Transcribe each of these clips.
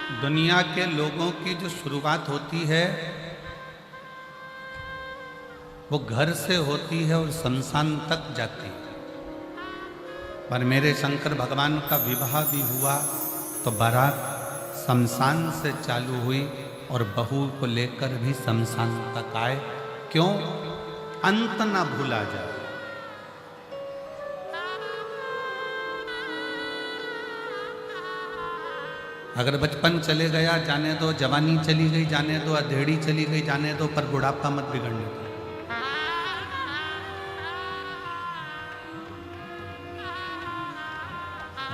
दुनिया के लोगों की जो शुरुआत होती है वो घर से होती है और शमशान तक जाती है। पर मेरे शंकर भगवान का विवाह भी हुआ तो बारात शमशान से चालू हुई और बहू को लेकर भी शमशान तक आए। क्यों? अंत ना भूला जाए। अगर बचपन चले गया जाने दो, जवानी चली गई जाने दो, अधेड़ी चली गई जाने दो, पर बुढ़ापा मत बिगड़ने दो।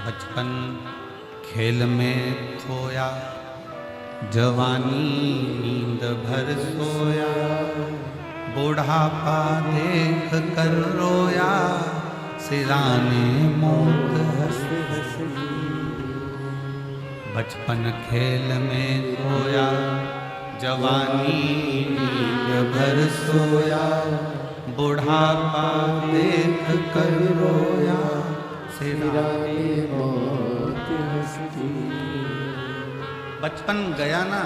बचपन खेल में खोया, जवानी नींद भर सोया, बुढ़ापा देख कर रोया, सिराने मौत हंस हंस दी। बचपन खेल में खोया, जवानी नींद भर सोया, बुढ़ापा देख कर रोया, सिराने मौत हंस दी। बचपन गया ना,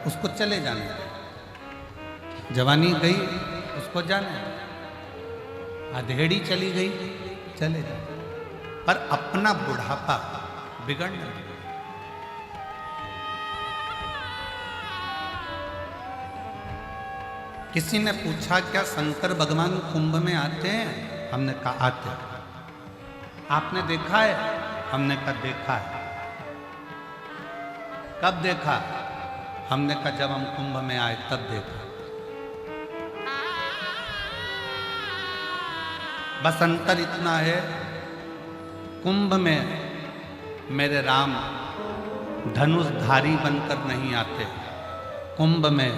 उसको चले जाने दे। जवानी गई, उसको जाने दे। अधेड़ी चली गई, चले जाए, पर अपना बुढ़ापा बिगड़ने दे। किसी ने पूछा क्या शंकर भगवान कुंभ में आते हैं? हमने कहा आते हैं। आपने देखा है? हमने कहा देखा है। कब देखा? हमने कहा जब हम कुंभ में आए तब देखा। बस अंतर इतना है, कुंभ में मेरे राम धनुषधारी बनकर नहीं आते, कुंभ में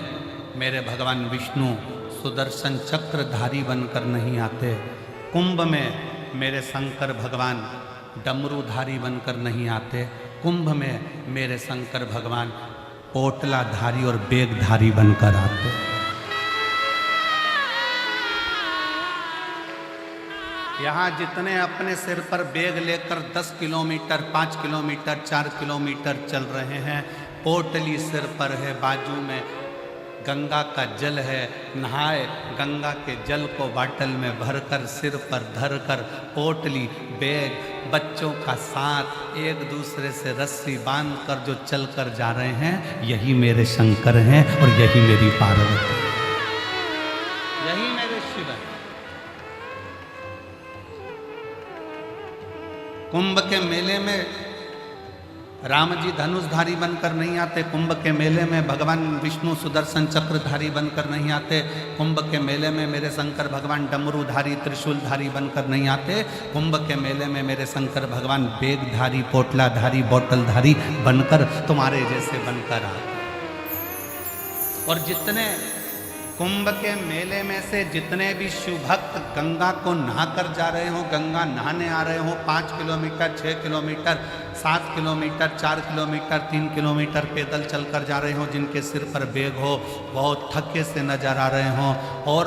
मेरे भगवान विष्णु सुदर्शन चक्रधारी बनकर नहीं आते, कुंभ में मेरे शंकर भगवान डमरूधारी बनकर नहीं आते, कुंभ में मेरे शंकर भगवान पोटलाधारी और बेगधारी बनकर आते। यहाँ जितने अपने सिर पर बेग लेकर 10 किलोमीटर, 5 किलोमीटर, 4 किलोमीटर चल रहे हैं, पोटली सिर पर है, बाजू में गंगा का जल है, नहाए गंगा के जल को बाटल में भरकर सिर पर धरकर पोटली बैग बच्चों का साथ एक दूसरे से रस्सी बांधकर जो चलकर जा रहे हैं, यही मेरे शंकर हैं और यही मेरी पार्वती, यही मेरे शिव हैं। कुंभ के मेले में राम जी धनुषधारी बनकर नहीं आते, कुंभ के मेले में भगवान विष्णु सुदर्शन चक्रधारी बनकर नहीं आते, कुंभ के मेले में मेरे शंकर भगवान डमरूधारी त्रिशूलधारी बनकर नहीं आते, कुंभ के मेले में मेरे शंकर भगवान बेगधारी पोटलाधारी बोतलधारी बनकर तुम्हारे जैसे बनकर आते। और जितने कुंभ के मेले में से जितने भी शिव भक्त गंगा को नहाकर जा रहे हो, गंगा नहाने आ रहे हो, 5 kilometre, 6 kilometre, 7 kilometre, 4 kilometre, 3 kilometre पैदल चलकर जा रहे हो, जिनके सिर पर बैग हो, बहुत थके से नजर आ रहे हो और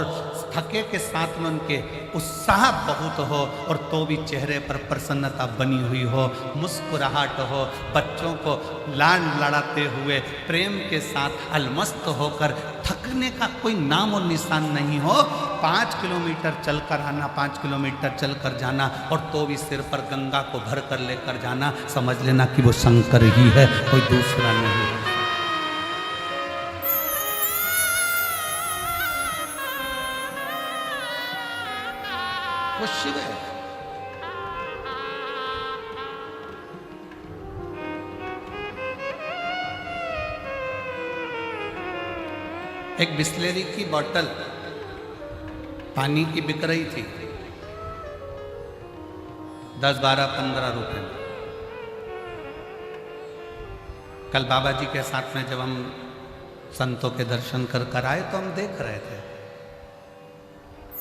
थके के साथ में उनके उत्साह बहुत हो और तो भी चेहरे पर प्रसन्नता बनी हुई हो, मुस्कुराहट हो, बच्चों को लाड लड़ाते हुए प्रेम के साथ अलमस्त होकर थकने का कोई नाम और निशान नहीं हो, 5 किलोमीटर चलकर आना, 5 किलोमीटर चलकर जाना और तो भी सिर पर गंगा को भर कर लेकर जाना, समझ लेना कि वो शंकर ही है, कोई दूसरा नहीं है। वो शिव है। एक बिस्लेरी की बोतल पानी की बिक रही थी 10, 12, 15 रुपए में। कल बाबा जी के साथ में जब हम संतों के दर्शन कर आए तो हम देख रहे थे,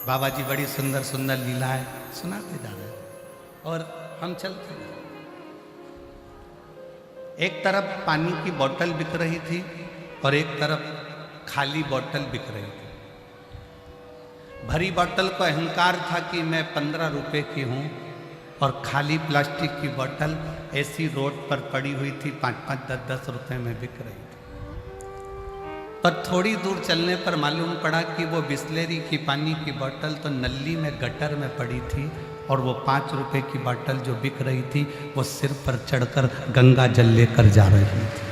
बाबा जी बड़ी सुंदर सुंदर लीलाएं सुनाते जा रहे थे और हम चलते गए। एक तरफ पानी की बोतल बिक रही थी और एक तरफ खाली बोतल बिक रही थी। भरी बोतल को अहंकार था कि मैं 15 रुपए की हूँ और खाली प्लास्टिक की बोतल ऐसी रोड पर पड़ी हुई थी, 5-5, 10-10 रुपए में बिक रही थी। पर थोड़ी दूर चलने पर मालूम पड़ा कि वो बिस्लेरी की पानी की बोतल तो नली में गटर में पड़ी थी, और वो 5 रुपए की बोतल जो बिक रही थी वो सिर पर चढ़कर गंगा जल लेकर जा रही थी।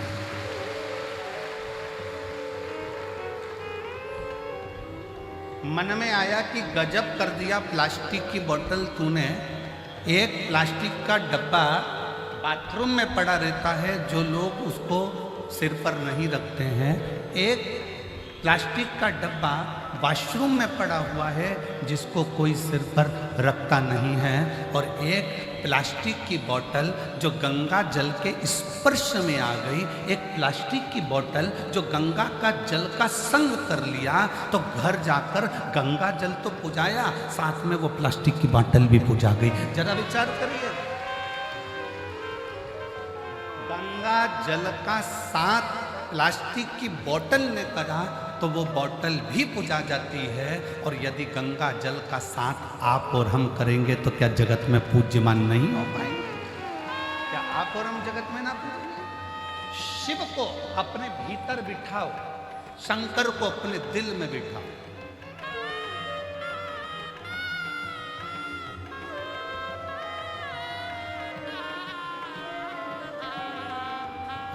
मन में आया कि गजब कर दिया प्लास्टिक की बोतल तूने। एक प्लास्टिक का डब्बा बाथरूम में पड़ा रहता है, जो लोग उसको सिर पर नहीं रखते हैं। एक प्लास्टिक का डब्बा वॉशरूम में पड़ा हुआ है, जिसको कोई सिर पर रखता नहीं है। और एक प्लास्टिक की बोतल जो गंगा जल के स्पर्श में आ गई, एक प्लास्टिक की बोतल जो गंगा का जल का संग कर लिया, तो घर जाकर गंगा जल तो पुजाया, साथ में वो प्लास्टिक की बोतल भी पुजा गई। जरा विचार करिए, गंगा जल का साथ प्लास्टिक की बोतल ने करा तो वो बोतल भी पुजा जाती है। और यदि गंगा जल का साथ आप और हम करेंगे तो क्या जगत में पूज्यमान नहीं हो पाएंगे? क्या आप और हम जगत में ना पूजेंगे? शिव को अपने भीतर बिठाओ, शंकर को अपने दिल में बिठाओ।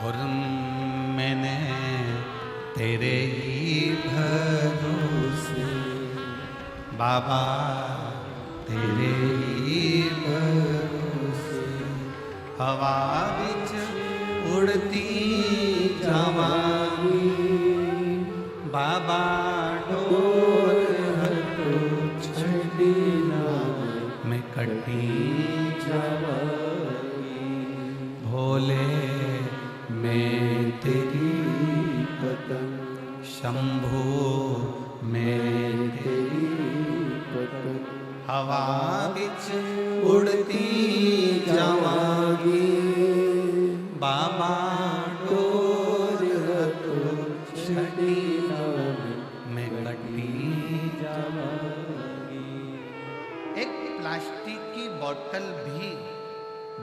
और मैंने तेरे ही भरोसे बाबा, तेरे ही भरोसे हवा बिच उड़ती जावांगी बाबा, डोर हटो छड़ी ना मैं कटी जावांगी। भोले मैं तेरी पतंग, शंभो मैं तेरी पतंग, हवा बिच उड़ती जावांगी बाबा, डोर हटो छड़ी ना मैं कटी जावांगी। एक प्लास्टिक की बोतल भी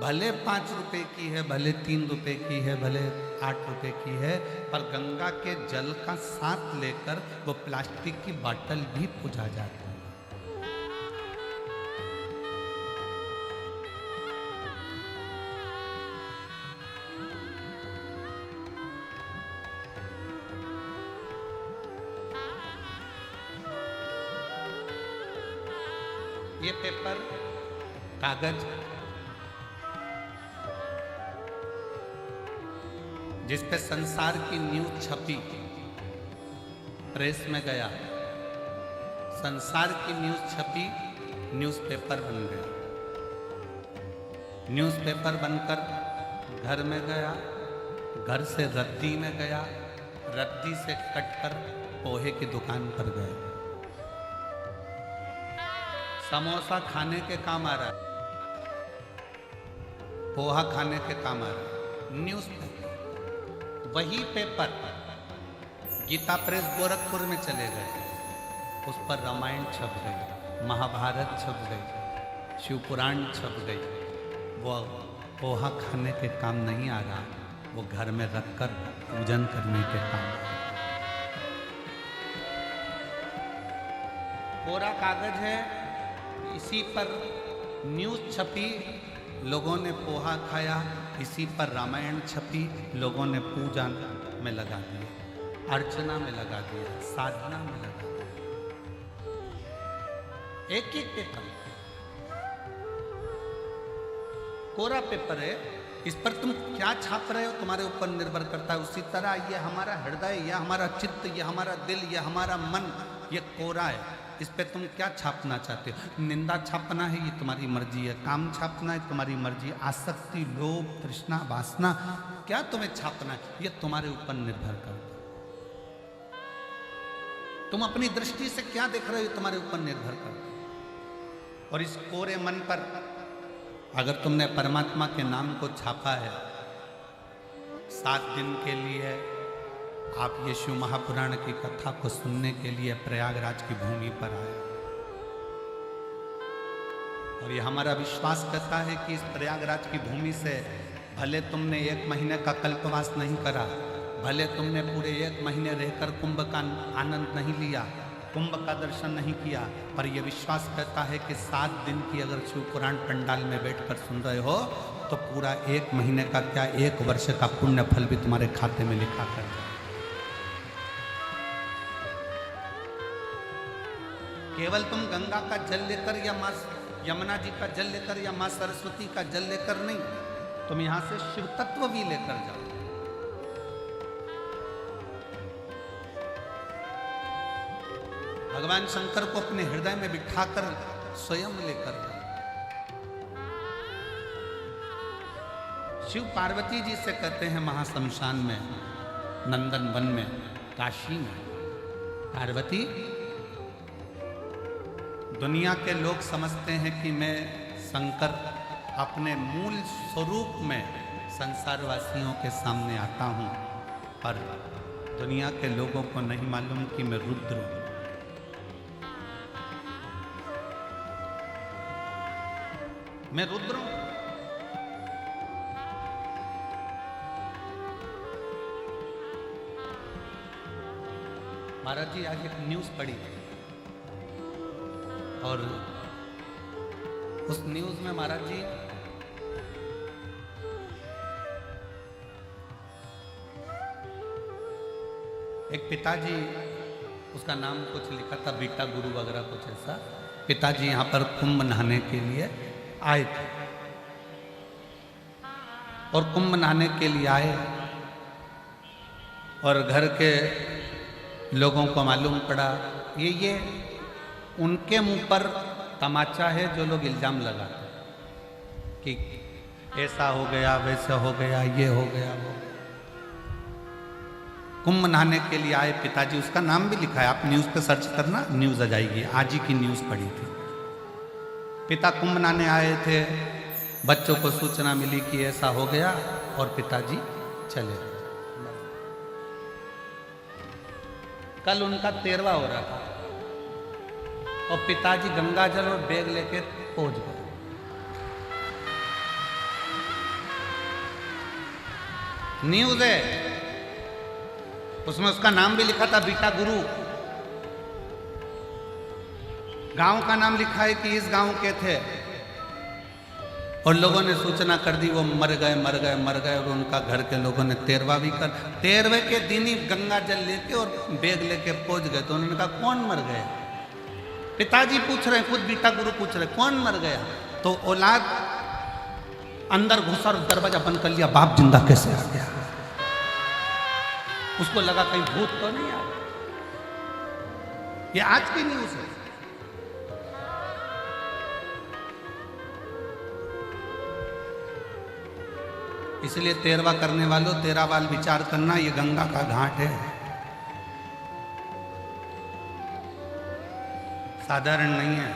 भले 5 रुपए की है, भले 3 रुपए की है, भले 8 रुपए की है, पर गंगा के जल का साथ लेकर वो प्लास्टिक की बोतल भी पूजा जाती है। ये पेपर, कागज जिस पे संसार की न्यूज छपी, प्रेस में गया, संसार की न्यूज छपी, न्यूज़पेपर बन गया। न्यूज़पेपर बनकर घर में गया, घर से रद्दी में गया, रद्दी से कटकर पोहे की दुकान पर गया। समोसा खाने के काम आ रहा है, पोहा खाने के काम आ रहा है। न्यूज़पेपर, वही पेपर गीता प्रेस गोरखपुर में चले गए, उस पर रामायण छप गई, महाभारत छप गई, शिव पुराण छप गई। वो पोहा खाने के काम नहीं आ रहा, वो घर में रखकर पूजन करने के काम। कोरा कागज है, इसी पर न्यूज़ छपी, लोगों ने पोहा खाया, इसी पर रामायण छपी, लोगों ने पूजा में लगा दिया, अर्चना में लगा दिया, साधना में लगा दिया। एक एक पेपर, कोरा पेपर है, इस पर तुम क्या छाप रहे हो तुम्हारे ऊपर निर्भर करता है। उसी तरह ये हमारा हृदय, ये हमारा चित्त, ये हमारा दिल, ये हमारा मन, ये कोरा है। इस पे तुम क्या छापना चाहते हो? निंदा छापना है, ये तुम्हारी मर्जी है। काम छापना है, तुम्हारी मर्जी। आसक्ति, लोभ, तृष्णा, वासना, क्या तुम्हें छापना है, ये तुम्हारे ऊपर निर्भर करता है। तुम अपनी दृष्टि से क्या देख रहे हो, तुम्हारे ऊपर निर्भर करता है। और इस कोरे मन पर अगर तुमने परमात्मा के नाम को छापा है, 7 दिन के लिए आप ये शिव महापुराण की कथा को सुनने के लिए प्रयागराज की भूमि पर आए, और ये हमारा विश्वास कहता है कि इस प्रयागराज की भूमि से भले तुमने 1 महीने का कल्पवास नहीं करा, भले तुमने पूरे 1 महीने रहकर कुंभ का आनंद नहीं लिया, कुंभ का दर्शन नहीं किया, पर यह विश्वास कहता है कि 7 दिन की अगर शिव पुराण पंडाल में बैठकर सुन रहे हो तो पूरा 1 महीने का क्या 1 वर्ष का पुण्य फल भी तुम्हारे खाते में लिखा कर जाए। केवल तुम गंगा का जल लेकर या माँ यमुना जी का जल लेकर या माँ सरस्वती का जल लेकर नहीं, तुम यहां से शिव तत्व भी लेकर जाओ। भगवान शंकर को अपने हृदय में बिठाकर स्वयं लेकर जाओ। शिव पार्वती जी से कहते हैं महाशमशान में, नंदन वन में, काशी में, पार्वती दुनिया के लोग समझते हैं कि मैं शंकर अपने मूल स्वरूप में संसारवासियों के सामने आता हूं, पर दुनिया के लोगों को नहीं मालूम कि मैं रुद्र हूं। मैं रुद्र हूं। महाराज जी आज एक न्यूज पढ़ी और उस न्यूज में महाराज जी एक पिताजी, उसका नाम कुछ लिखा था बीटा गुरु वगैरह कुछ ऐसा, पिताजी यहाँ पर कुंभ नहाने के लिए आए थे और कुंभ नहाने के लिए आए और घर के लोगों को मालूम पड़ा ये उनके मुंह पर तमाचा है जो लोग इल्जाम लगाते हैं कि ऐसा हो गया, वैसा हो गया, ये हो गया, वो। कुंभ नहाने के लिए आए पिताजी, उसका नाम भी लिखा है, आप न्यूज़ पे सर्च करना, न्यूज़ आ जाएगी, आज ही की न्यूज़ पढ़ी थी। पिता कुंभ नहाने आए थे, बच्चों को सूचना मिली कि ऐसा हो गया और पिताजी चले गए। कल उनका 13वां हो रहा था और पिताजी गंगाजल और बैग लेके पहुंच गए। न्यूज़ है, उसमें उसका नाम भी लिखा था बीटा गुरु, गांव का नाम लिखा है कि इस गांव के थे और लोगों ने सूचना कर दी वो मर गए मर गए मर गए और उनका घर के लोगों ने 13वां भी कर 13वें के दिन ही गंगा जल लेके और बैग लेके पहुंच गए। तो उन्होंने कहा कौन मर गया? पिताजी पूछ रहे हैं, खुद बीटा गुरु पूछ रहे कौन मर गया? तो औलाद अंदर घुसा और दरवाजा बंद कर लिया, बाप जिंदा कैसे आ गया? उसको लगा कहीं भूत तो नहीं आ गया। ये आज की न्यूज है। इसलिए 13वां करने वालों 13 बार विचार करना, ये गंगा का घाट है, साधारण नहीं है,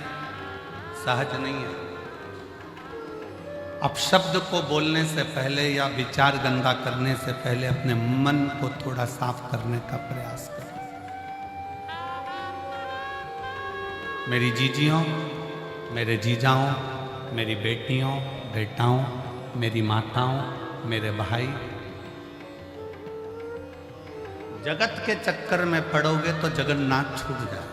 सहज नहीं है। अपशब्द को बोलने से पहले या विचार गंदा करने से पहले अपने मन को थोड़ा साफ करने का प्रयास करें। मेरी जीजियों, मेरे जीजाओं, मेरी बेटियों, बेटाओं, मेरी माताओं, मेरे भाई, जगत के चक्कर में पड़ोगे तो जगन्नाथ छूट जाए।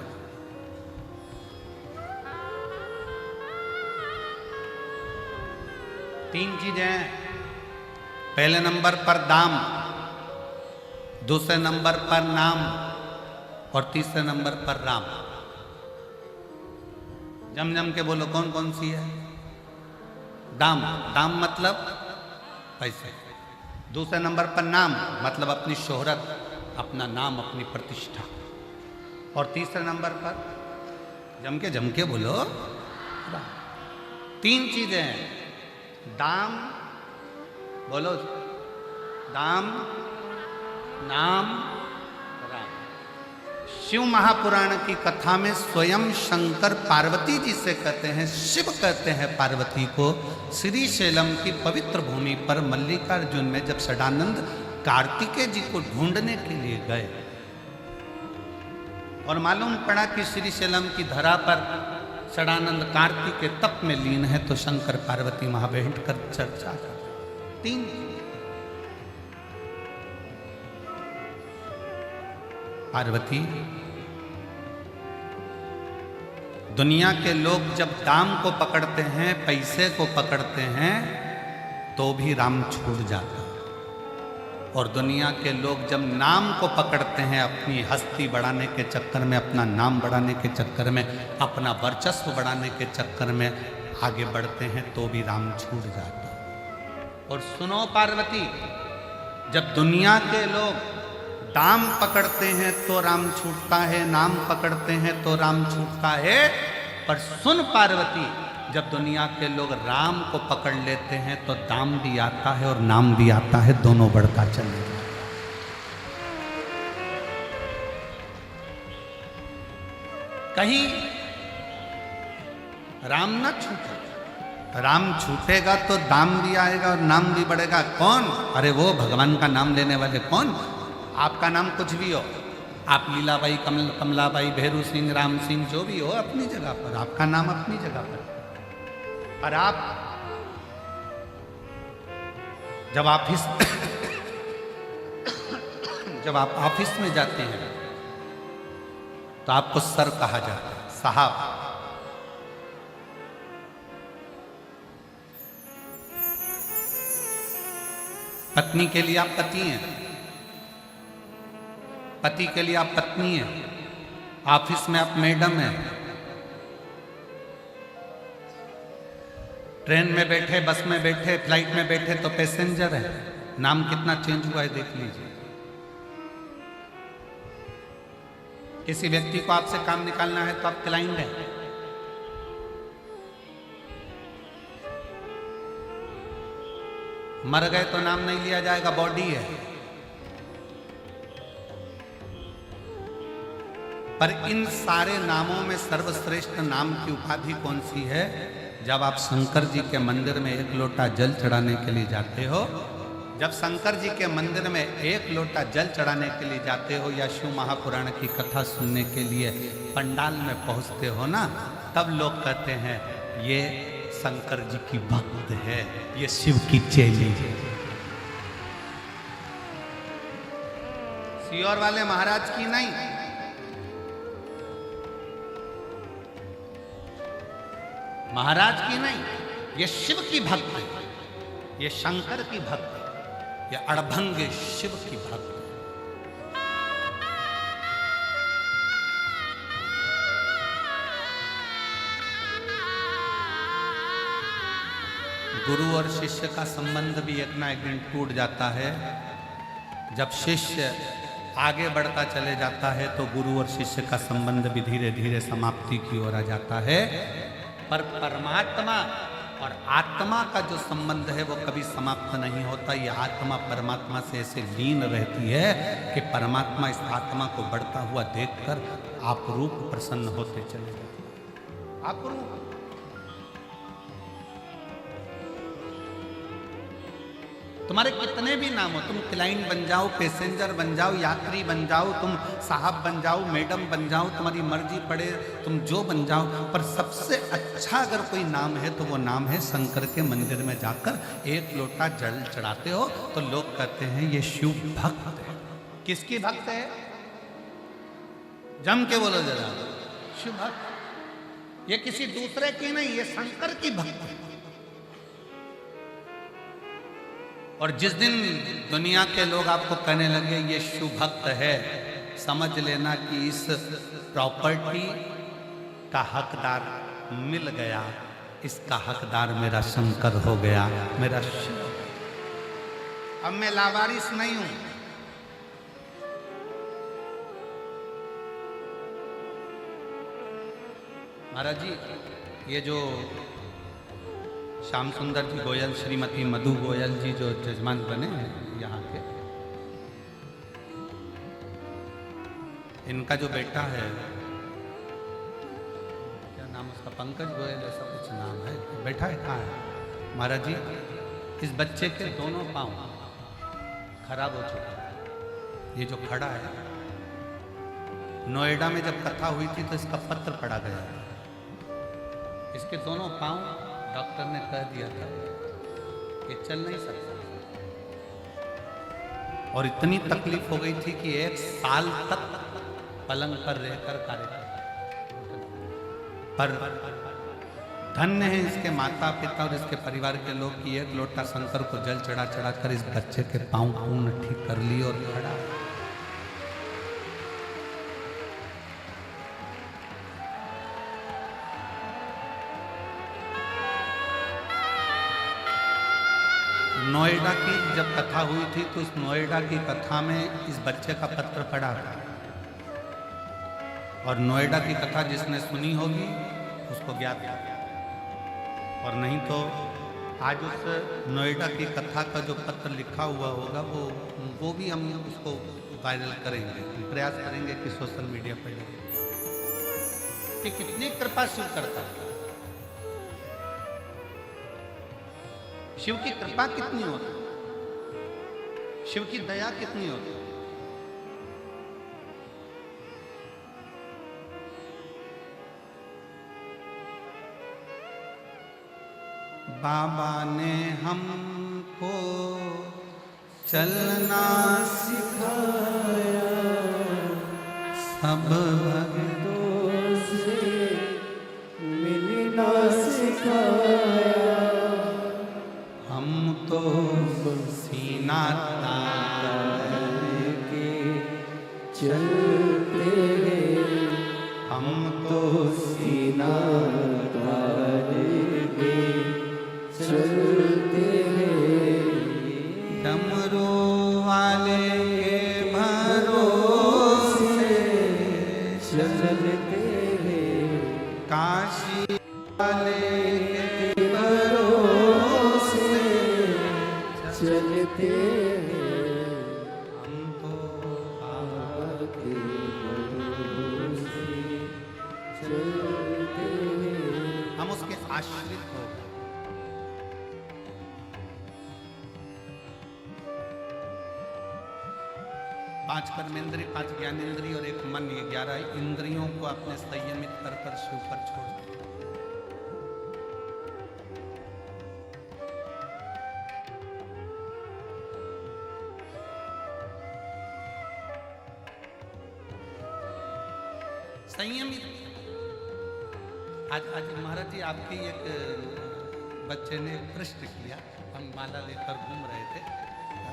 तीन चीजें, पहले नंबर पर दाम, दूसरे नंबर पर नाम और तीसरे नंबर पर राम। जम जम के बोलो कौन कौन सी है? दाम, दाम मतलब पैसे। दूसरे नंबर पर नाम मतलब अपनी शोहरत, अपना नाम, अपनी प्रतिष्ठा। और तीसरे नंबर पर जम के बोलो, तीन चीजें हैं। दाम, बोलो दाम, नाम, राम। शिव महापुराण की कथा में स्वयं शंकर पार्वती जी से कहते हैं, शिव कहते हैं पार्वती को, श्री शैलम की पवित्र भूमि पर मल्लिकार्जुन में जब षडानंद कार्तिकेय जी को ढूंढने के लिए गए और मालूम पड़ा कि श्री शैलम की धरा पर षडानंद कार्तिक के तप में लीन है, तो शंकर पार्वती वहां बैठ कर चर्चा करते। 3 पार्वती, दुनिया के लोग जब दाम को पकड़ते हैं, पैसे को पकड़ते हैं, तो भी राम छूट जाता है। और दुनिया के लोग जब नाम को पकड़ते हैं, अपनी हस्ती बढ़ाने के चक्कर में, अपना नाम बढ़ाने के चक्कर में, अपना वर्चस्व बढ़ाने के चक्कर में आगे बढ़ते हैं, तो भी राम छूट जाता है। और सुनो पार्वती, जब दुनिया के लोग दाम पकड़ते हैं तो राम छूटता है, नाम पकड़ते हैं तो राम छूटता है। पर सुन पार्वती, जब दुनिया के लोग राम को पकड़ लेते हैं तो दाम भी आता है और नाम भी आता है, दोनों बढ़ता चले जाता है। कहीं राम ना छूटे। राम छूटेगा तो दाम भी आएगा और नाम भी बढ़ेगा। कौन? अरे वो भगवान का नाम लेने वाले। कौन? आपका नाम कुछ भी हो, आप लीलाबाई, कमलाबाई, भैरू सिंह, राम सिंह, जो भी हो, अपनी जगह पर, आपका नाम अपनी जगह पर। और आप जब आप ऑफिस में जाते हैं तो आपको सर कहा जाता है, साहब। पत्नी के लिए आप पति हैं, पति के लिए आप पत्नी हैं, ऑफिस में आप मैडम हैं, ट्रेन में बैठे, बस में बैठे, फ्लाइट में बैठे तो पैसेंजर है। नाम कितना चेंज हुआ है देख लीजिए। किसी व्यक्ति को आपसे काम निकालना है तो आप क्लाइंट हैं। मर गए तो नाम नहीं लिया जाएगा, बॉडी है। पर इन सारे नामों में सर्वश्रेष्ठ नाम की उपाधि कौन सी है? जब आप शंकर जी के मंदिर में 1 लोटा जल चढ़ाने के लिए जाते हो, जब शंकर जी के मंदिर में 1 लोटा जल चढ़ाने के लिए जाते हो, या शिव महापुराण की कथा सुनने के लिए पंडाल में पहुंचते हो ना, तब लोग कहते हैं ये शंकर जी की भक्त है, ये शिव की चेली है। सियोर वाले महाराज की नहीं, महाराज की नहीं, ये शिव की भक्त है, ये शंकर की भक्त है, ये अड़भंग शिव की भक्त है। गुरु और शिष्य का संबंध भी एक ना एक दिन टूट जाता है। जब शिष्य आगे बढ़ता चले जाता है तो गुरु और शिष्य का संबंध भी धीरे धीरे समाप्ति की ओर आ जाता है। पर परमात्मा और आत्मा का जो संबंध है वो कभी समाप्त नहीं होता। ये आत्मा परमात्मा से ऐसे लीन रहती है कि परमात्मा इस आत्मा को बढ़ता हुआ देखकर आप रूप प्रसन्न होते चले जाते। आप रूप, तुम्हारे कितने भी नाम हो, तुम क्लाइंट बन जाओ, पैसेंजर बन जाओ, यात्री बन जाओ, तुम साहब बन जाओ, मैडम बन जाओ, तुम्हारी मर्जी पड़े, तुम जो बन जाओ, पर सबसे अच्छा अगर कोई नाम है तो वो नाम है शंकर के मंदिर में जाकर 1 लोटा जल चढ़ाते हो तो लोग कहते हैं ये शिव भक्त है। किसकी भक्त है? जम के बोलो जरा, शिव भक्त। ये किसी दूसरे की नहीं, ये शंकर की भक्त है। और जिस दिन दुनिया के लोग आपको कहने लगे ये शिव भक्त है, समझ लेना कि इस प्रॉपर्टी का हकदार मिल गया, इसका हकदार मेरा शंकर हो गया, मेरा शिव। अब मैं लावारिस नहीं हूं। महाराज जी, ये जो श्याम सुंदर जी गोयल, श्रीमती मधु गोयल जी जो जजमान बने हैं यहाँ के, इनका जो बेटा है, क्या नाम उसका, पंकज गोयल ऐसा कुछ नाम है, बैठा है कहाँ है महाराज जी? इस बच्चे के दोनों पांव खराब हो चुके हैं। ये जो खड़ा है, नोएडा में जब कथा हुई थी तो इसका पत्र पढ़ा गया, इसके दोनों पांव डॉक्टर ने कह दिया था कि चल नहीं सकता, और इतनी तकलीफ हो गई थी कि 1 साल तक पलंग पर रहकर कार्य कर, पर धन्य है इसके माता पिता और इसके परिवार के लोग कि 1 लोटा शंकर को जल चढ़ा चढ़ा कर इस बच्चे के पांव पूर्ण ठीक कर लिए और खड़ा। नोएडा की जब कथा हुई थी तो उस नोएडा की कथा में इस बच्चे का पत्र पड़ा, और नोएडा की कथा जिसने सुनी होगी उसको ज्ञात है, और नहीं तो आज उस नोएडा की कथा का जो पत्र लिखा हुआ होगा वो भी हम उसको वायरल करेंगे, प्रयास करेंगे कि सोशल मीडिया पर लगे कि कितनी कृपा शिव करता है। शिव की कृपा कितनी होती, शिव की दया कितनी होती। बाबा ने हमको चलना सिखाया, सब भक्तों से मिलना सिखाया, हम तो सीना तान के चलते हैं, हम तो सीना तान के चलते हैं, डमरू वाले के भरोसे चलते हैं, काशी वाले के भरोसे चलते हैं, हम तो बाबा के भरोसे चलते हैं, हम उसके आश्रित हो। 5 कर्मेंद्रिय, 5 ज्ञानेंद्रिय और 1 मन, ये 11 इंद्रियों को अपने संयमित कर कर शिव पर छोड़ दिया। संयमित। आज महाराज जी आपकी एक बच्चे ने प्रश्न किया, हम माला लेकर घूम रहे थे,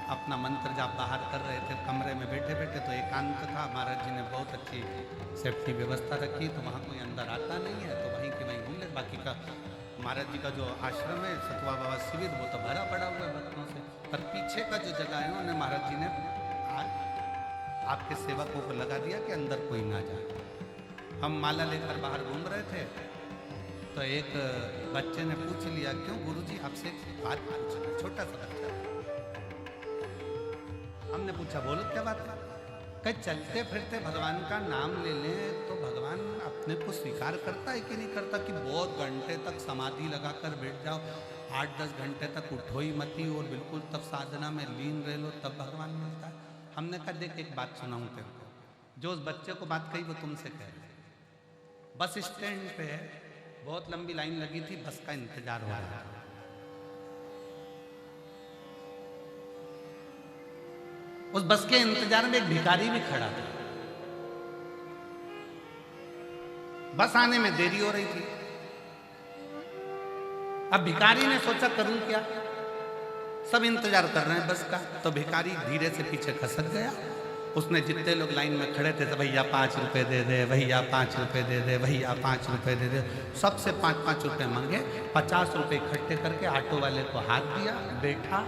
अपना मंत्र जाप बाहर कर रहे थे, कमरे में बैठे बैठे, तो एकांत था, महाराज जी ने बहुत अच्छी सेफ्टी व्यवस्था रखी, तो वहाँ कोई अंदर आता नहीं है, तो वहीं के वहीं घूम ले। बाकी का महाराज जी का जो आश्रम है सतवा बाबा शिविर, वो तो भरा पड़ा हुआ है भक्तों से, पर पीछे का जो जगह है उन्हें महाराज जी ने आपके सेवकों को लगा दिया कि अंदर कोई ना जाए। हम माला लेकर बाहर घूम रहे थे, तो एक बच्चे ने पूछ लिया, क्यों गुरुजी आपसे एक बात पूछना, छोटा सा बच्चा। हमने पूछा, बोलो क्या बात है? कहीं चलते फिरते भगवान का नाम ले लें तो भगवान अपने को स्वीकार करता है कि नहीं करता? कि बहुत घंटे तक समाधि लगाकर बैठ जाओ, 8-10 घंटे तक उठो ही मती और बिल्कुल तब साधना में लीन रह लो, तब भगवान मिलता है। हमने कहा, देख एक बात सुनाऊं तेरे को, जो उस बच्चे को बात कही वो तुमसे कह रहे। बस स्टैंड पे बहुत लंबी लाइन लगी थी, बस का इंतजार हो रहा था। उस बस के इंतजार में एक भिखारी भी खड़ा था, बस आने में देरी हो रही थी। अब भिखारी ने सोचा, करूं क्या, सब इंतजार कर रहे हैं बस का, तो भिखारी धीरे से पीछे खसक गया। उसने जितने लोग लाइन में खड़े थे, तो भैया 5 रुपए दे दे, भैया 5 रुपए दे दे, भैया 5 रुपए दे दे, सबसे 5-5 रुपए मांगे। 50 रुपए इकट्ठे करके ऑटो वाले को हाथ दिया, बैठा,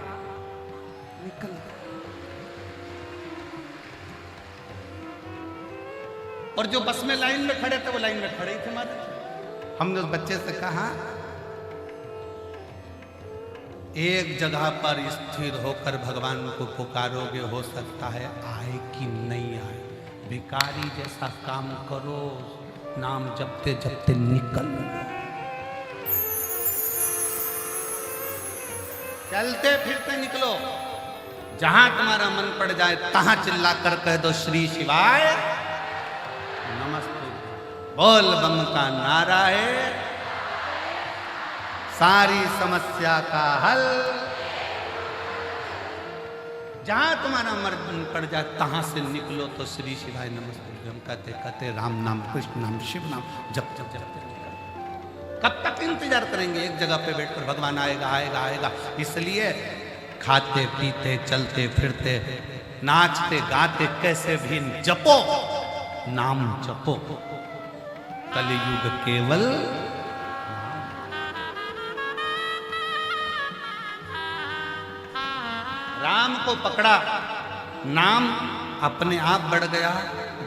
निकल गया। और जो बस में लाइन में खड़े थे वो लाइन में खड़े ही थे महाराज। हमने उस बच्चे से कहा, एक जगह पर स्थिर होकर भगवान को पुकारोगे, हो सकता है आए कि नहीं आए। भिखारी जैसा काम करो, नाम जपते जपते निकल, चलते फिरते निकलो, जहां तुम्हारा मन पड़ जाए तहां चिल्ला कर कह दो, श्री शिवाय नमस्ते, बोल बम का नारा है, सारी समस्या का हल। जहां तुम्हारा मर्द पड़ जाए तहां से निकलो तो श्री शिवाय नमस्ते हम कहते कहते राम नाम कृष्ण नाम शिव नाम जप जप जप। कब तक इंतजार करेंगे एक जगह पे बैठकर? भगवान आएगा आएगा आएगा। इसलिए खाते पीते चलते फिरते नाचते गाते कैसे भी जपो, नाम जपो। कलयुग केवल राम को पकड़ा, नाम अपने आप बढ़ गया,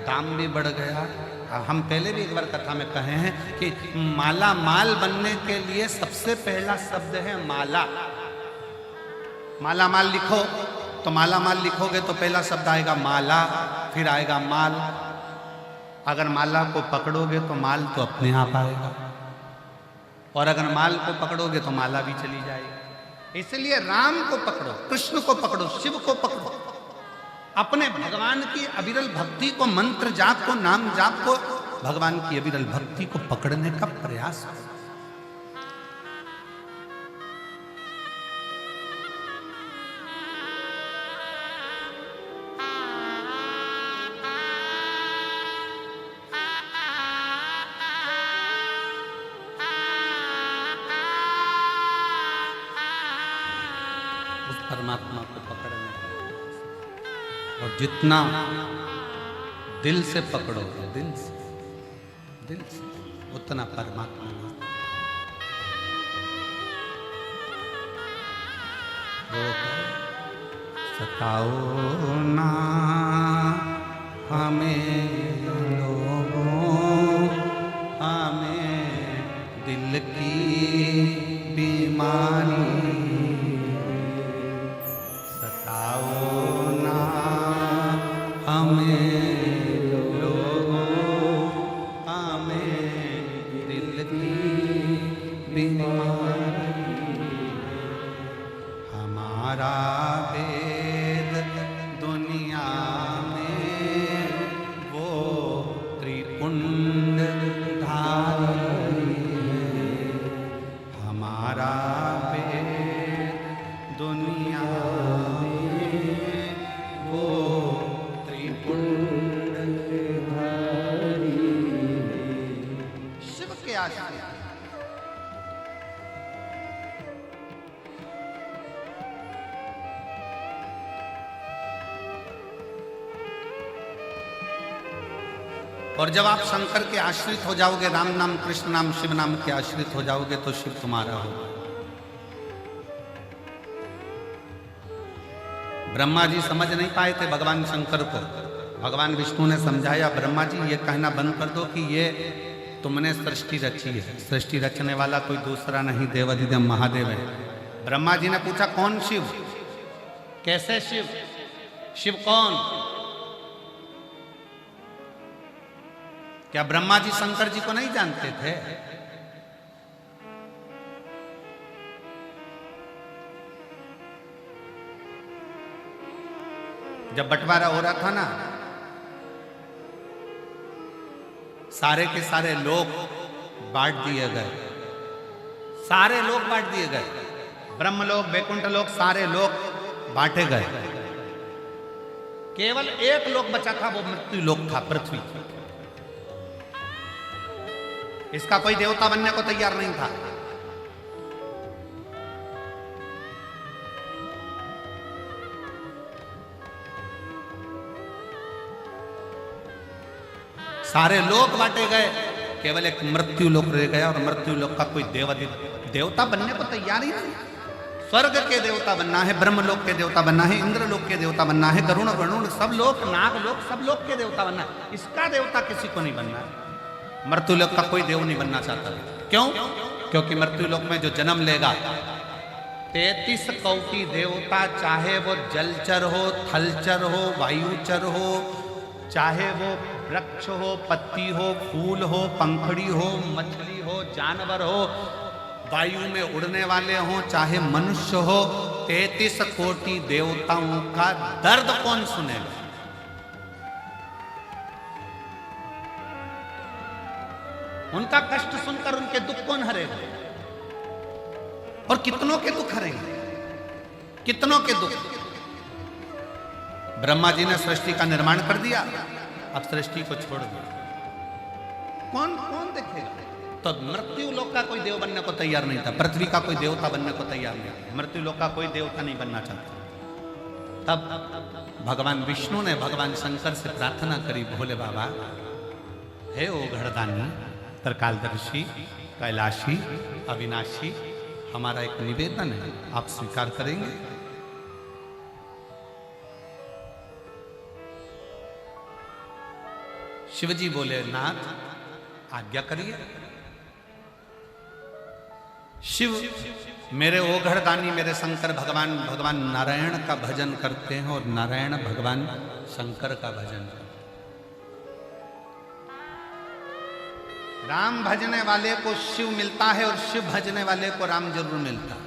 दाम भी बढ़ गया। हम पहले भी एक बार कथा में कहे हैं कि माला माल बनने के लिए सबसे पहला शब्द है माला। माला माल लिखो तो माला माल लिखोगे तो पहला शब्द आएगा माला, फिर आएगा माल। अगर माला को पकड़ोगे तो माल तो अपने आप आएगा, और अगर माल को पकड़ोगे तो माला भी चली जाएगी। इसलिए राम को पकड़ो, कृष्ण को पकड़ो, शिव को पकड़ो। अपने भगवान की अविरल भक्ति को, मंत्र जाप को, नाम जाप को, भगवान की अविरल भक्ति को पकड़ने का प्रयास करो। परमात्मा को पकड़ने का, और जितना दिल से पकड़ोगे, दिल से उतना परमात्मा सताओ ना हमें लोगों, हमें दिल की बीमारी और जब आप शंकर के आश्रित हो जाओगे, राम नाम कृष्ण नाम शिव नाम के आश्रित हो जाओगे तो शिव तुम्हारा होगा। ब्रह्मा जी समझ नहीं पाए थे भगवान शंकर को। भगवान विष्णु ने समझाया, ब्रह्मा जी ये कहना बंद कर दो कि ये तुमने सृष्टि रची है। सृष्टि रचने वाला कोई दूसरा नहीं, देवाधिदेव महादेव है। ब्रह्मा जी ने पूछा कौन शिव, कैसे शिव, शिव कौन? क्या ब्रह्मा जी शंकर जी को नहीं जानते थे? जब बंटवारा हो रहा था ना, सारे के सारे लोग बांट दिए गए, सारे लोग बांट दिए गए। ब्रह्मलोक, वैकुंठ लोक, सारे लोग बांटे गए। केवल एक लोक बचा था, वो मृत्यु लोक था, पृथ्वी। इसका कोई देवता बनने को तैयार नहीं था। सारे लोक बांटे गए, केवल एक मृत्यु लोक रह गया, और मृत्यु लोक का कोई देवता बनने को तैयार ही नहीं। स्वर्ग के देवता बनना है, ब्रह्मलोक के देवता बनना है, इंद्रलोक के देवता बनना है, गरुण वरुण सब लोक, नाग लोक, सब लोक के देवता बनना है। इसका देवता किसी को नहीं बनना है। मृत्युलोक का कोई देव नहीं बनना चाहता। क्यों? क्योंकि मृत्युलोक में जो जन्म लेगा 33 कोटि देवता, चाहे वो जलचर हो, थलचर हो, वायुचर हो, चाहे वो वृक्ष हो, पत्ती हो, फूल हो, पंखड़ी हो, मछली हो, जानवर हो, वायु में उड़ने वाले हो, चाहे मनुष्य हो, 33 कोटि देवताओं का दर्द कौन सुनेगा? उनका कष्ट सुनकर उनके दुख कौन हरेगा? और कितनों के दुख हरेंगे, कितनों के दुख। ब्रह्मा जी ने सृष्टि का निर्माण कर दिया, अब सृष्टि को छोड़ दिया, कौन कौन देखेगा। तो मृत्यु लोक का कोई देव बनने को तैयार नहीं था, पृथ्वी का कोई देवता बनने को तैयार नहीं था, मृत्यु लोक का कोई देवता नहीं बनना चाहता। तब भगवान विष्णु ने भगवान शंकर से प्रार्थना करी, भोले बाबा, हे ओ घड़दानी, त्रिकालदर्शी, कैलाशी, अविनाशी, हमारा एक निवेदन है, आप स्वीकार करेंगे? शिवजी बोले, नाथ आज्ञा करिए। शिव मेरे ओ घड़दानी, मेरे शंकर भगवान, भगवान नारायण का भजन करते हैं और नारायण भगवान शंकर का भजन करते हैं। राम भजने वाले को शिव मिलता है और शिव भजने वाले को राम जरूर मिलता है।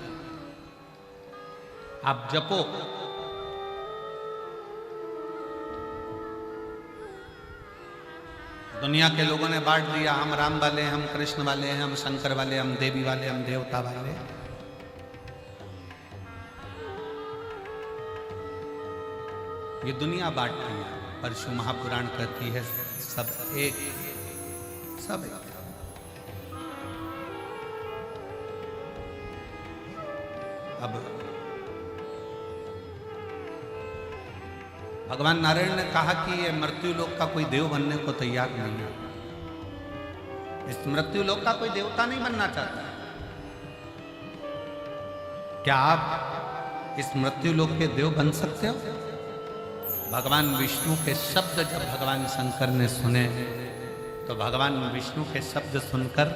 आप जपो, दुनिया के लोगों ने बांट दिया, हम राम वाले, हम कृष्ण वाले, हम शंकर वाले, हम देवी वाले, हम देवता वाले। ये दुनिया बांटती है, परशु महापुराण कहती है सब एक, सब एक। अब भगवान नारायण ने कहा कि ये मृत्यु लोक का कोई देव बनने को तैयार नहीं है, इस मृत्यु लोक का कोई देवता नहीं बनना चाहता। क्या आप इस मृत्यु लोक के देव बन सकते हो? भगवान विष्णु के शब्द जब भगवान शंकर ने सुने तो भगवान विष्णु के शब्द सुनकर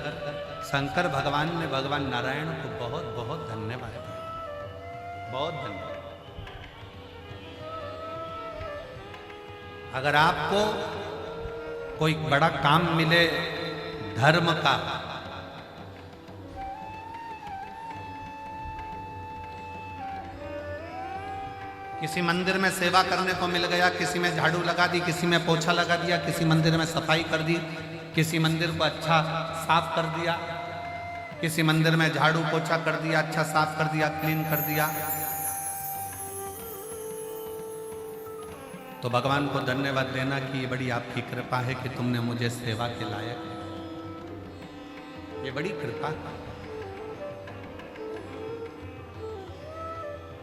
शंकर भगवान ने भगवान नारायण को बहुत बहुत धन्यवाद दिया, बहुत धन्यवाद। अगर आपको कोई बड़ा काम मिले धर्म का, किसी मंदिर में सेवा करने को मिल गया, किसी में झाड़ू लगा दी, किसी में पोछा लगा दिया, किसी मंदिर में सफाई कर दी, किसी मंदिर को अच्छा साफ कर दिया, किसी मंदिर में झाड़ू पोछा कर दिया, अच्छा साफ कर दिया, क्लीन कर दिया, तो भगवान को धन्यवाद देना कि ये बड़ी आपकी कृपा है कि तुमने मुझे सेवा के लायक, ये बड़ी कृपा है,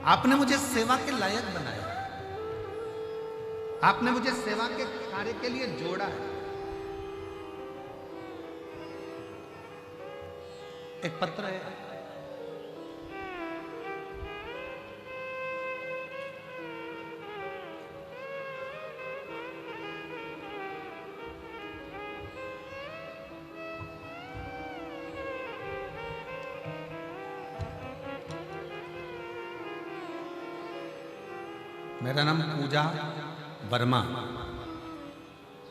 आपने मुझे सेवा के लायक बनाया, आपने मुझे सेवा के कार्य के लिए जोड़ा है। एक पत्र है, मेरा नाम पूजा वर्मा,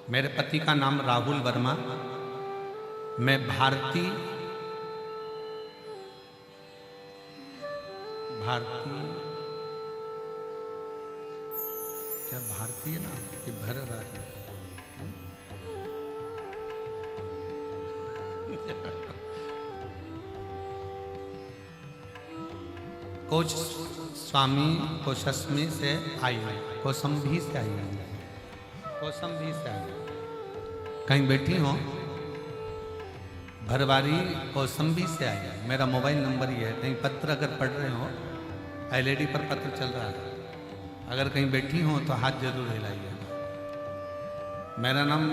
मेरे पति का नाम राहुल वर्मा, मैं भारतीय क्या भारतीय ना कि भर रहा है कोच स्वामी कोशस्मी से आई है, कौसंभी से आई है, कौसंभी से आई है, कहीं बैठी हो, भरवारी कौसंभी से आई है। मेरा मोबाइल नंबर ये है, कहीं पत्र अगर पढ़ रहे हो, एलईडी पर पत्र चल रहा है, अगर कहीं बैठी हो तो हाथ जरूर हिलाइए। मेरा नाम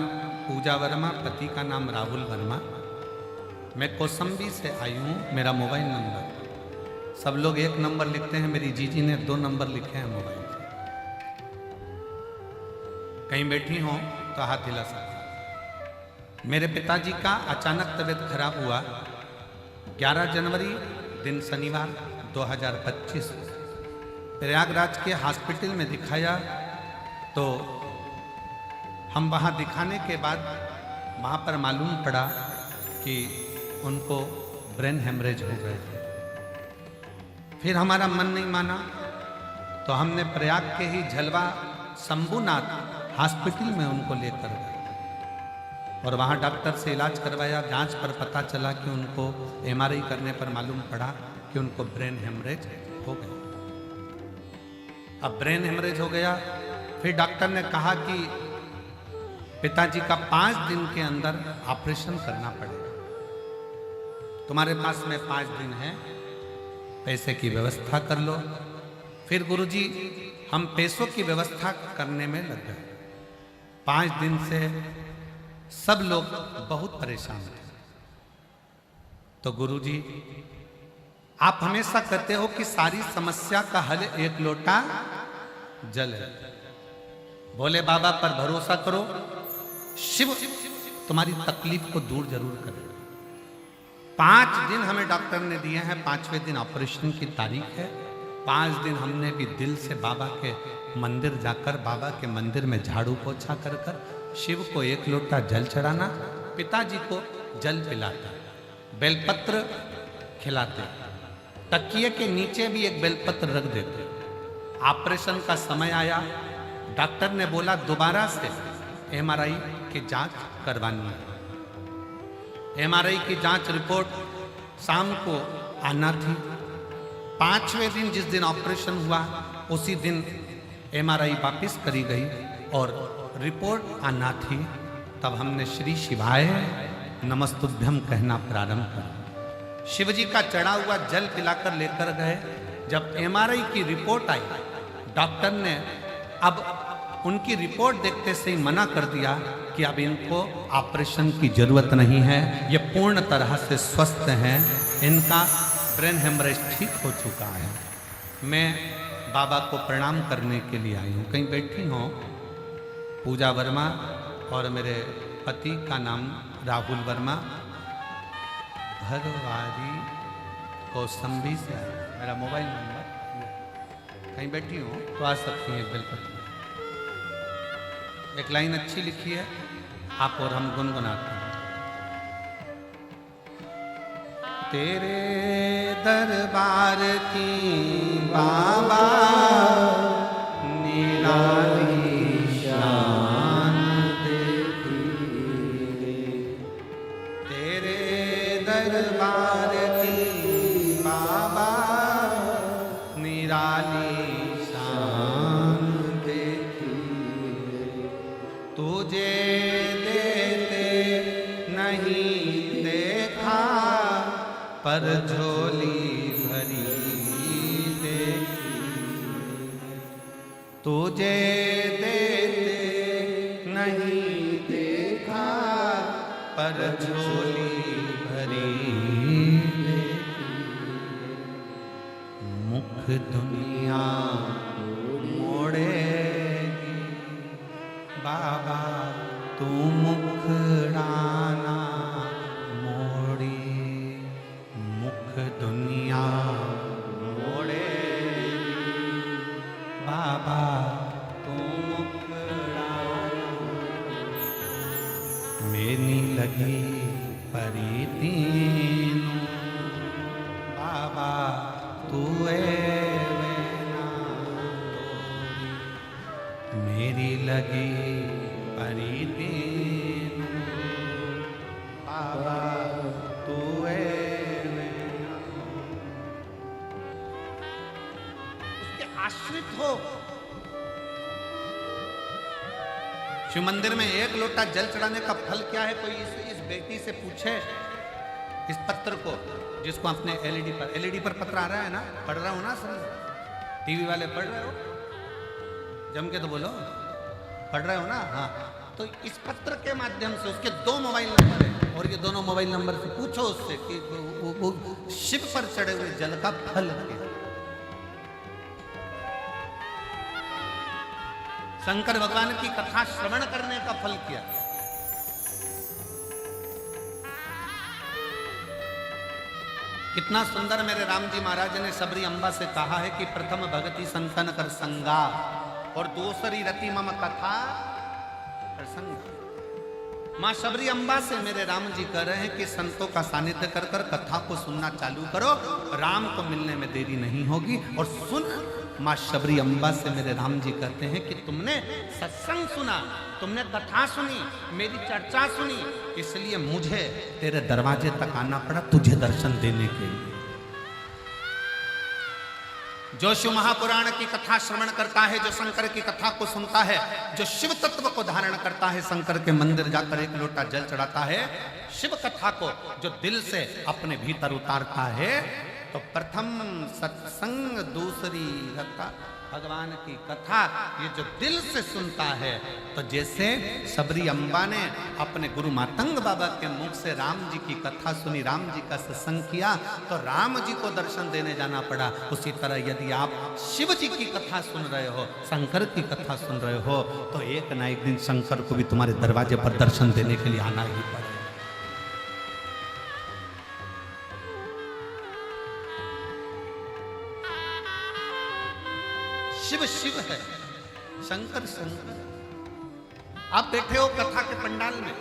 पूजा वर्मा, पति का नाम राहुल वर्मा, मैं कौसंभी से आई हूँ। मेरा मोबाइल नंबर, सब लोग एक नंबर लिखते हैं, मेरी जीजी ने 2 नंबर लिखे हैं मोबाइल से। कहीं बैठी हो तो हाथ हिला सकते। मेरे पिताजी का अचानक तबीयत खराब हुआ 11 जनवरी दिन शनिवार 2025, प्रयागराज के हॉस्पिटल में दिखाया, तो हम वहाँ दिखाने के बाद वहाँ पर मालूम पड़ा कि उनको ब्रेन हेमरेज हो गए। फिर हमारा मन नहीं माना तो हमने प्रयाग के ही झलवा शंभुनाथ हॉस्पिटल में उनको लेकर गए और वहाँ डॉक्टर से इलाज करवाया। जांच पर पता चला कि उनको एमआरआई करने पर मालूम पड़ा कि उनको ब्रेन हेमरेज हो गया। अब ब्रेन हेमरेज हो गया, फिर डॉक्टर ने कहा कि पिताजी का 5 दिन के अंदर ऑपरेशन करना पड़ेगा, तुम्हारे पास में 5 दिन है, पैसे की व्यवस्था कर लो। फिर गुरुजी हम पैसों की व्यवस्था करने में लग गए। 5 दिन से सब लोग बहुत परेशान थे। तो गुरुजी आप हमेशा कहते हो कि सारी समस्या का हल एक लोटा जल है। भोले बाबा पर भरोसा करो, शिव तुम्हारी तकलीफ को दूर जरूर करेगा। 5 दिन हमें डॉक्टर ने दिए हैं, 5वें दिन ऑपरेशन की तारीख है। 5 दिन हमने भी दिल से बाबा के मंदिर जाकर, बाबा के मंदिर में झाड़ू पोछा कर कर शिव को एक लोटा जल चढ़ाना, पिताजी को जल पिलाता, बेलपत्र खिलाते, तकिए के नीचे भी एक बेलपत्र रख देते। ऑपरेशन का समय आया, डॉक्टर ने बोला दोबारा से एमआरआई की जांच करवानी है। एमआरआई की जांच रिपोर्ट शाम को आना थी। 5वें दिन जिस दिन ऑपरेशन हुआ उसी दिन एमआरआई वापस करी गई और रिपोर्ट आना थी। तब हमने श्री शिवाय नमस्तुभ्यम कहना प्रारंभ किया। शिवजी का चढ़ा हुआ जल पिलाकर लेकर गए। जब एमआरआई की रिपोर्ट आई, डॉक्टर ने अब उनकी रिपोर्ट देखते से ही मना कर दिया कि अब इनको ऑपरेशन की जरूरत नहीं है, ये पूर्ण तरह से स्वस्थ हैं, इनका ब्रेन हेमरेज ठीक हो चुका है। मैं बाबा को प्रणाम करने के लिए आई हूँ। कहीं बैठी हूँ पूजा वर्मा और मेरे पति का नाम राहुल वर्मा, भरवारी कौसंबी से है मेरा मोबाइल नंबर। कहीं बैठी हूँ तो आ सकती हैं बिल्कुल। एक लाइन अच्छी लिखी है, आप और हम गुनगुनाते हैं। तेरे दरबार की बाबा निराली शान देखी, तेरे दरबार की बाबा निराली शान देखी, तुझे देते नहीं देखा पर झोली भरी देखी, तुझे देते नहीं देखा पर झोली भरी देखी, मुख दुनिया मोड़ेगी बाबा तू मुखड़ाना मोड़ी, मुख दुनिया मोड़ेगी बाबा तू मुखड़ाना, मेरी लगी परी तीनों बाबा तू वेना तोरी, मेरी लगी परी तीनों बाबा तू वेना, उसके आश्रित हो। शिव मंदिर में एक लोटा जल चढ़ाने का फल क्या है? कोई इस बेटी से पूछे इस पत्र को, जिसको अपने एलईडी पर पत्र आ रहा है ना, पढ़ रहा हो ना सर, टीवी वाले पढ़ रहे हो, जम के तो बोलो, पढ़ रहे हो ना? हाँ, तो इस पत्र के माध्यम से उसके 2 मोबाइल नंबर है और ये दोनों मोबाइल नंबर से पूछो उससे कि वो शिव पर चढ़े हुए जल का फल क्या, शंकर भगवान की कथा श्रवण करने का फल क्या। कितना सुंदर मेरे राम जी महाराज ने सबरी अम्बा से कहा है कि प्रथम भगति संतन कर संगा और दूसरी रति मम कथा प्रसंग। मां शबरी अम्बा से मेरे राम जी कह रहे हैं कि संतों का सानिध्य कर कर कथा को सुनना चालू करो, राम को मिलने में देरी नहीं होगी। और सुन, मां शबरी अम्बा से मेरे राम जी कहते हैं कि तुमने सत्संग सुना, तुमने कथा सुनी, मेरी चर्चा सुनी, इसलिए मुझे तेरे दरवाजे तक आना पड़ा तुझे दर्शन देने के लिए। जो शिव महापुराण की कथा श्रवण करता है, जो शंकर की कथा को सुनता है, जो शिव तत्व को धारण करता है, शंकर के मंदिर जाकर एक लोटा जल चढ़ाता है, शिव कथा को जो दिल से अपने भीतर उतारता है, तो प्रथम सत्संग, दूसरी रता भगवान की कथा, ये जो दिल से सुनता है, तो जैसे सबरी अम्बा ने अपने गुरु मातंग बाबा के मुख से राम जी की कथा सुनी, राम जी का सत्संग किया, तो राम जी को दर्शन देने जाना पड़ा। उसी तरह यदि आप शिव जी की कथा सुन रहे हो, शंकर की कथा सुन रहे हो, तो एक ना एक दिन शंकर को भी तुम्हारे दरवाजे पर दर्शन देने के लिए आना ही पड़ेगा। शिव शिव है, शंकर शंकर। आप बैठे हो कथा के पंडाल में,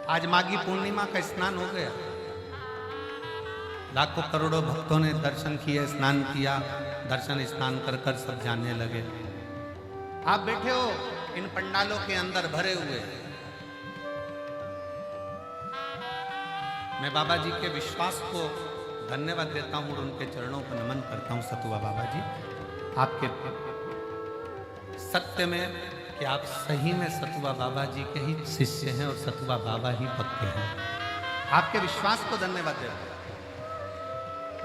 आज माघी पूर्णिमा का स्नान हो गया, लाखों करोड़ों भक्तों ने दर्शन किए, स्नान किया, दर्शन स्नान कर कर सब जाने लगे। आप बैठे हो इन पंडालों के अंदर भरे हुए। मैं बाबा जी के विश्वास को धन्यवाद देता हूँ और उनके चरणों को नमन करता हूँ। सतुआ बाबा जी, आपके सत्य में कि आप सही में सतुआ बाबा जी के ही शिष्य हैं और सतुआ बाबा ही पक्के हैं। आपके विश्वास को धन्यवाद देता हूँ।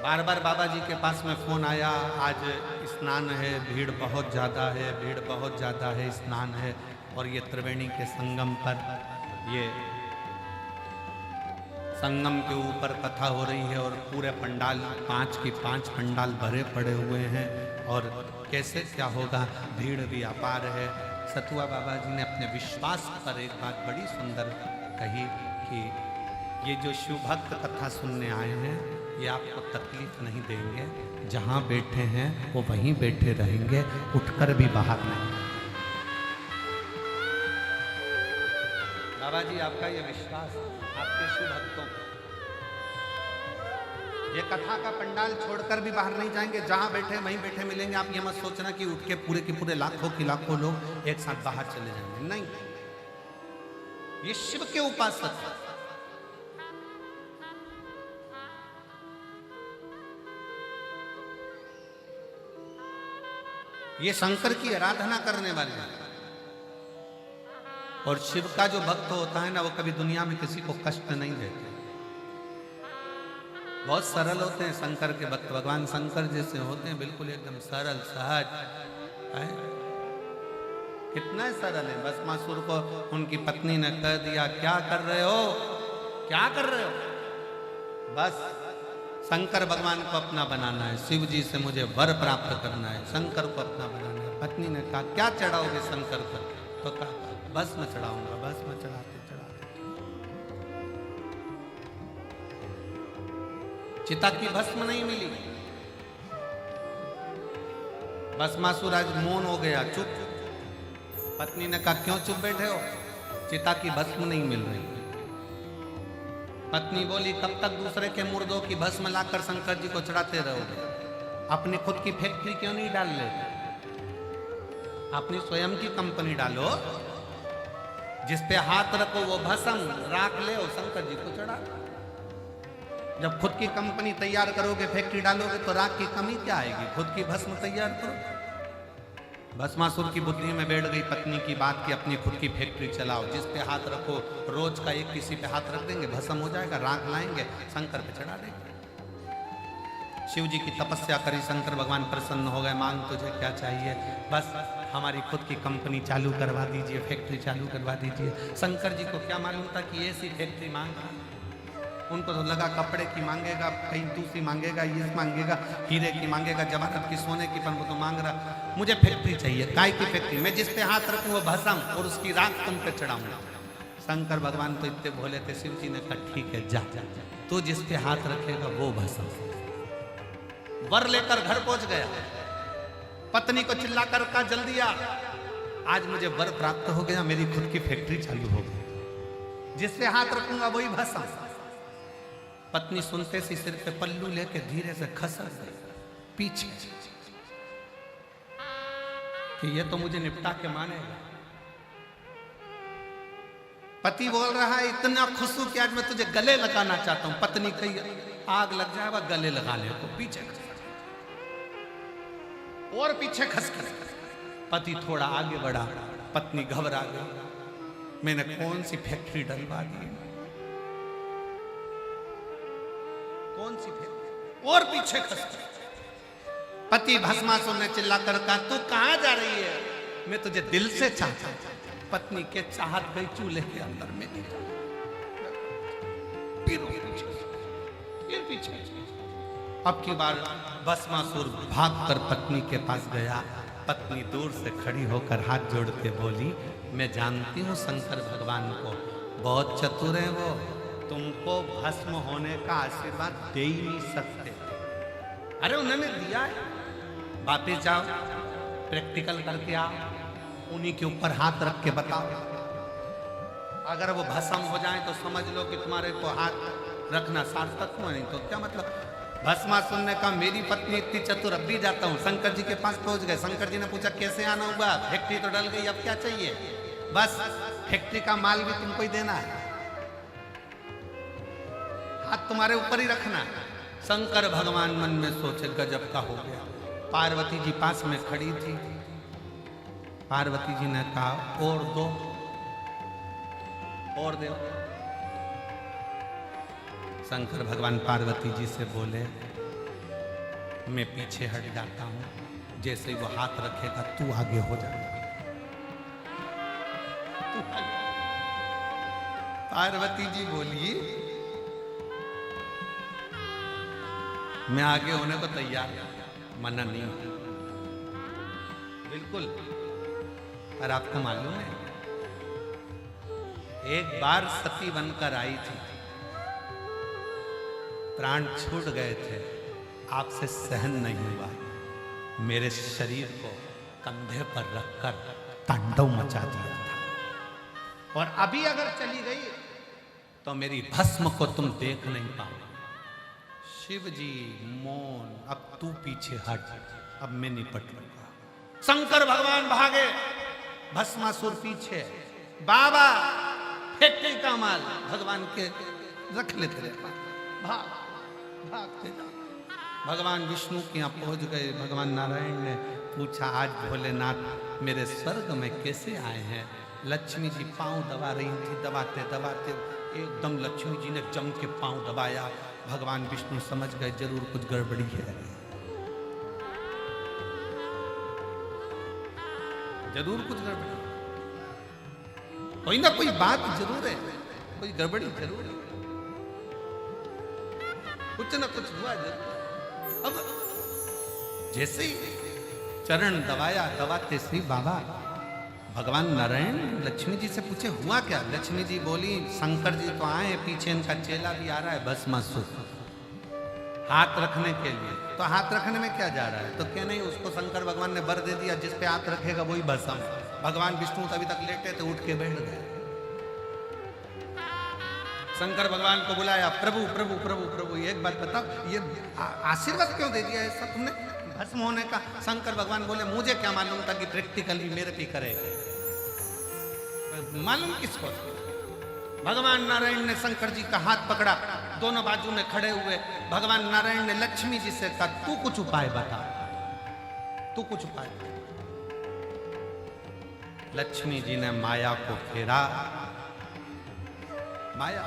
बार बार बाबा जी के पास में फोन आया, आज स्नान है, भीड़ बहुत ज़्यादा है, भीड़ बहुत ज़्यादा है, स्नान है, और ये त्रिवेणी के संगम पर ये संगम के ऊपर कथा हो रही है और पूरे पंडाल 5 की 5 पंडाल भरे पड़े हुए हैं, और कैसे क्या होगा, भीड़ भी अपार है। सतुआ बाबा जी ने अपने विश्वास पर एक बात बड़ी सुंदर कही कि ये जो शिव भक्त कथा सुनने आए हैं, ये आपको तकलीफ नहीं देंगे, जहाँ बैठे हैं वो वहीं बैठे रहेंगे, उठकर भी बाहर नहीं। बाबा जी, आपका ये विश्वास, आपके शिव भक्तों, ये कथा का पंडाल छोड़कर भी बाहर नहीं जाएंगे, जहां बैठे वहीं बैठे मिलेंगे। आप ये मत सोचना कि उठ के पूरे के पूरे लाखों की लाखों लोग एक साथ बाहर चले जाएंगे, नहीं। ये शिव के उपासक, ये शंकर की आराधना करने वाले हैं। और शिव का जो भक्त होता है ना, वो कभी दुनिया में किसी को कष्ट नहीं देते, बहुत सरल होते हैं शंकर के भक्त। भगवान शंकर जैसे होते हैं, बिल्कुल एकदम सरल सहज है। कितना सरल है। भस्मासुर को उनकी पत्नी ने कह दिया, क्या कर रहे हो, क्या कर रहे हो, बस शंकर भगवान को अपना बनाना है, शिव जी से मुझे वर प्राप्त करना है, शंकर को अपना बनाना है। पत्नी ने कहा, क्या चढ़ाओगे शंकर पर, तो कहा बस मैं चढ़ाऊंगा। बस मैं चढ़ाते चढ़ाते चिता की भस्म नहीं मिली। भस्मासुर आज मौन हो गया, चुप। पत्नी ने कहा, क्यों चुप बैठे हो, चिता की भस्म नहीं मिल रही। पत्नी बोली, कब तक दूसरे के मुर्दों की भस्म लाकर शंकर जी को चढ़ाते रहोगे, अपनी खुद की फैक्ट्री क्यों नहीं डाल लेते, अपनी स्वयं की कंपनी डालो, जिस पे हाथ रखो वो भस्म राख ले और शंकर जी को चढ़ा। जब खुद की कंपनी तैयार करोगे, फैक्ट्री डालोगे, तो राख की कमी क्या आएगी, खुद की भस्म तैयार करो। भस्मासुर की बुद्धि में बैठ गई पत्नी की बात कि अपनी खुद की फैक्ट्री चलाओ, जिस पे हाथ रखो, रोज का एक किसी पे हाथ रख देंगे, भस्म हो जाएगा, राख लाएंगे, शंकर पे चढ़ा देंगे। शिव जी की तपस्या करी, शंकर भगवान प्रसन्न हो गए, मांग तुझे क्या चाहिए, बस हमारी खुद की कंपनी चालू करवा दीजिए, फैक्ट्री चालू करवा दीजिए। शंकर जी को क्या मालूम था कि ऐसी फैक्ट्री मांग रहा, उनको तो लगा कपड़े की मांगेगा, कहीं दूसरी मांगेगा, ये मांगेगा, हीरे की मांगेगा, जवाहरत की, सोने की, पर वो तो मांग रहा मुझे फैक्ट्री चाहिए, काय की फैक्ट्री, मैं जिस पे हाथ रखूं वो भस्म और उसकी राख तुम पे चढ़ाऊंगा। शंकर भगवान तो इतने भोले थे, शिव जी ने कहा ठीक है, जा तू जिस पे हाथ रखेगा वो भस्म। वर लेकर घर पहुंच गया, पत्नी को चिल्लाकर कहा, जल्दी आ, आज मुझे वर प्राप्त हो गया, मेरी खुद की फैक्ट्री चालू हो गई, जिस पे हाथ रखूंगा वही भस्म। पत्नी सुनते सी सिर पे पल्लू लेके धीरे से खसक गई पीछे कि ये तो मुझे निपटा के मानेगा। पति बोल रहा है इतना खुश हूं कि आज मैं तुझे गले लगाना चाहता हूं। पत्नी कही आग लग जाए वह गले लगाने को पीछे और पीछे खसखस। पति थोड़ा आगे बढ़ा, पत्नी घबरा गई। मैंने कौन सी फैक्ट्री डलवा दी, कौन सी फैक्ट्री, और पीछे खसखस। पति भस्मासुर ने चिल्लाकर कहा तू कहां जा रही है, मैं तुझे दिल से चाहता हूं। पत्नी के चाहत गई चूल्हे के अंदर में, फिर पीछे। अब की बार भस्मासुर भागकर पत्नी के पास गया। पत्नी दूर से खड़ी होकर हाथ जोड़ के बोली मैं जानती हूँ शंकर भगवान को, बहुत चतुर है वो, तुमको भस्म होने का आशीर्वाद दे ही नहीं सकते। अरे उन्होंने दिया है, वापिस जाओ प्रैक्टिकल करके आओ, उन्हीं के ऊपर हाथ रख के बताओ। अगर वो भस्म हो जाए तो समझ लो कि तुम्हारे को हाथ रखना सार्थक हुआ, नहीं तो क्या मतलब। भस्मासुर ने कहा मेरी पत्नी इतनी चतुर, अब भी जाता हूँ। शंकर जी के पास पहुंच गए। शंकर जी ने पूछा कैसे आना हुआ, फैक्ट्री तो डल गई, अब क्या चाहिए। बस फैक्ट्री का माल भी तुमको ही देना है, हाथ तुम्हारे ऊपर ही रखना है। शंकर भगवान मन में सोचे गजब का हो गया। पार्वती जी पास में खड़ी थी। पार्वती जी ने कहा और दो, और दो। शंकर भगवान पार्वती जी से बोले मैं पीछे हट जाता हूं, जैसे ही वो हाथ रखेगा तू आगे हो जाएगा। पार्वती जी बोली मैं आगे होने को तैयार, मना नहीं बिल्कुल। पर आपको मालूम है एक बार सती बनकर आई थी, प्राण छूट गए थे, आपसे सहन नहीं हुआ, मेरे शरीर को कंधे पर रखकर तांडव मचा दिया था। और अभी अगर चली गई तो मेरी भस्म को तुम देख नहीं पाओ। शिव जी मौन, अब तू पीछे हट, अब मैं निपट लूंगा। शंकर भगवान भागे, भस्मासुर पीछे। बाबा फैक्ट्री का माल भगवान के रख लेते रहे, भाग भागते जाओ। भगवान विष्णु के यहाँ पहुंच गए। भगवान नारायण ने पूछा आज भोलेनाथ मेरे स्वर्ग में कैसे आए हैं। लक्ष्मी जी पांव दबा रही थी, दबाते दबाते एकदम लक्ष्मी जी ने जम के पांव दबाया। भगवान विष्णु समझ गए जरूर कुछ गड़बड़ी है, जरूर कुछ गड़बड़ी, कोई ना कोई बात जरूर है, कोई गड़बड़ी जरूर है, कुछ ना कुछ हुआ जरूर। अब जैसे ही चरण दबाया, दबाते से बाबा भगवान नारायण लक्ष्मी जी से पूछे हुआ क्या। लक्ष्मी जी बोली शंकर जी तो आए, पीछे इनका चेला भी आ रहा है भस्मासुर हाथ रखने के लिए। तो हाथ रखने में क्या जा रहा है, तो क्या नहीं, उसको शंकर भगवान ने वर दे दिया जिस पे हाथ रखेगा वही भस्म। भगवान विष्णु तभी तक लेटे थे, उठ के बैठ गए। शंकर भगवान को बुलाया, प्रभु प्रभु प्रभु प्रभु एक बात बताओ, ये आशीर्वाद क्यों दे दिया ऐसा तुमने भस्म होने का। शंकर भगवान बोले मुझे क्या मालूम था कि प्रैक्टिकली मेरे पे करे, मालूम किसको। भगवान नारायण ने शंकर जी का हाथ पकड़ा, दोनों बाजू में खड़े हुए। भगवान नारायण ने लक्ष्मी जी से कहा तू कुछ उपाय बता, तू कुछ उपाय। लक्ष्मी जी ने माया को फेरा, माया